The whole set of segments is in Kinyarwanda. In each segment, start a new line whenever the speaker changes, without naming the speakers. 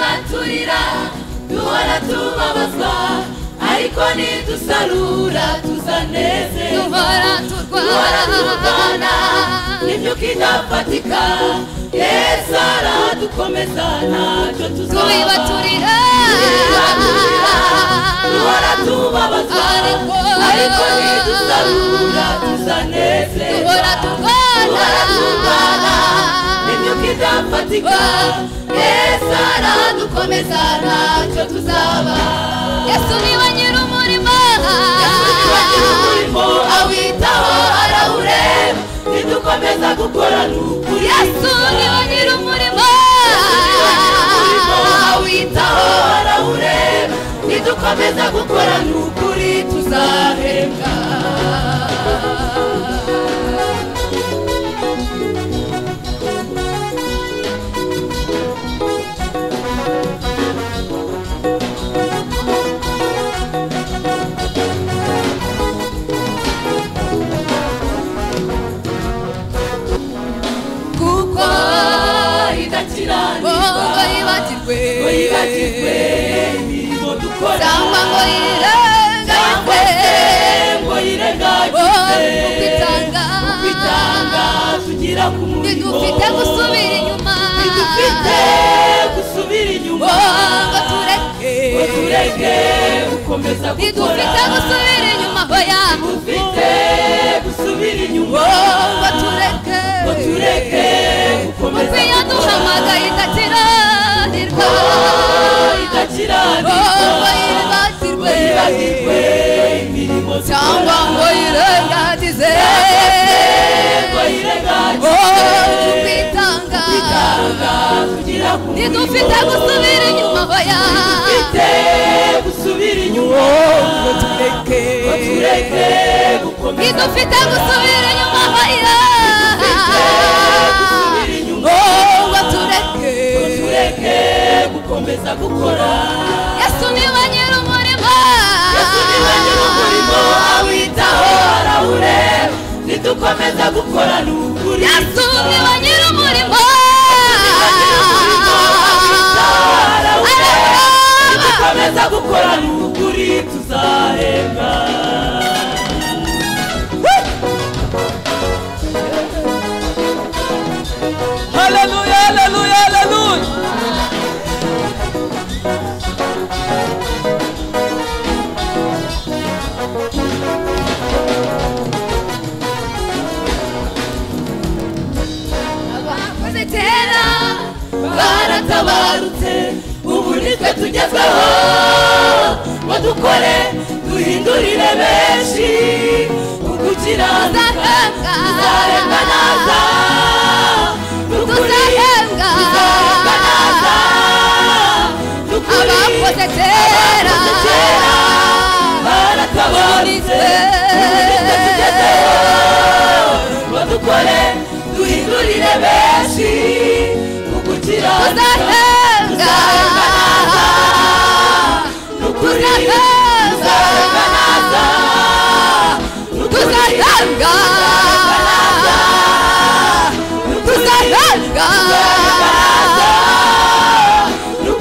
twibaturira duhora tubabazwa ariko nidusarura tuzanezerwa duhora turwana n'imyuka idafatika Yesu aradukomeza ntacyo tuzaba twibaturira duhora tubabazwa ariko nidusarura tuzanezerwa duhora turwana n'imyuka idafatika Yesu aradukomeza ntacyo tuzaba Yesu niwe nyir'umurimo awitaho arawureba nidukomeza gukora n'ukuri Yesu niwe nyir'umurimo awitaho arawureba nidukomeza gukora n'ukuri tuzahembwa Wibagirwe imirimo dukora cyangwa ngo yirengagizwe kwitanga tugira ku murimo ntidufite gusubira inyuma ngo tureke gukomeza gukora ntidufite gusubira inyuma hoya ntidufite gusubira inyuma ngo tureke gukomeza gukora yaduhamagaye yibagirwe imirimo cyangwa ngo yirengagize kwitanga tugira ku murimo ntidufite gusubira inyuma hoya ngo tureke gukomeza ntidufite gusubira inyuma hoya ngo tureke gukomeza gukora Yesu niwe nyir'umurimo awitaho arawureba nidukomeza gukora n'ukuri Yesu niwe nyir'umurimo nidukomeza gukora n'ukuri tuzahembwa
Haleluya haleluya haleluya
baratabarutse ubu nitwe tugezweho ngo dukore duhindurire benshi ukukiranuka tuzahembwa naza tuzahembwa naza abakoze kera baratabarutse ubu nitwe tugezweho ngo dukore duhindurire benshi tuzahembwa naza n'ukuri tuzahembwa naza tuzahembwa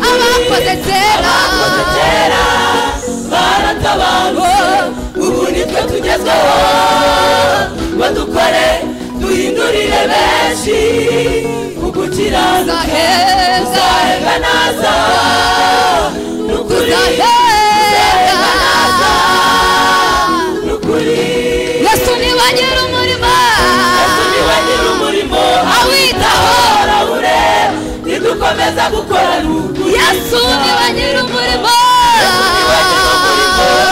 abakoze kera baratabarutse ubu nitwe tugezweho ngo dukore duhindurire benshi ukukiranuka tuzahembwa naza n'ukuri tuzahembwa naza n'ukuri Yesu niwe nyir'umurimo awitaho arawureba nidukomeza gukora n'ukuri Yesu niwe nyir'umurimo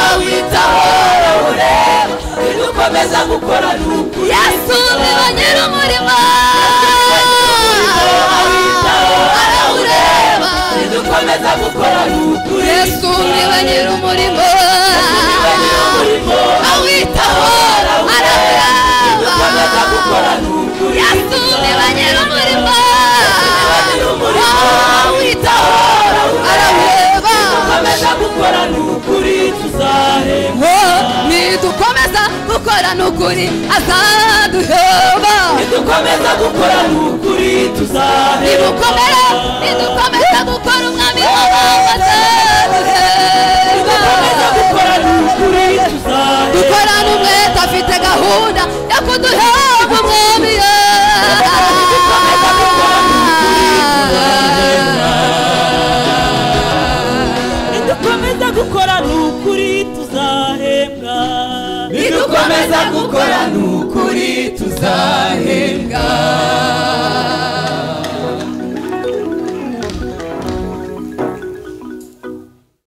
awitaho arawureba nidukomeza gukora n'ukuri Yesu niwe nyir'umurimo nidukomeza gukora n'ukuri Yesu niwe nyir'umurimo awitaho arawureba nidukomeza gukora n'ukuri Yesu niwe nyir'umurimo awitaho arawureba nidukomeza gukora n'ukuri tuzahembwa nidukomeza gukora n'ukuri azaduhemba nidukomeza gukora n'ukuri tuzahembwa nidukomeza gukora umwami
nidukomeza gukora n'ukuri tuzahembwa
nidukomeza gukora n'ukuri tuzahembwa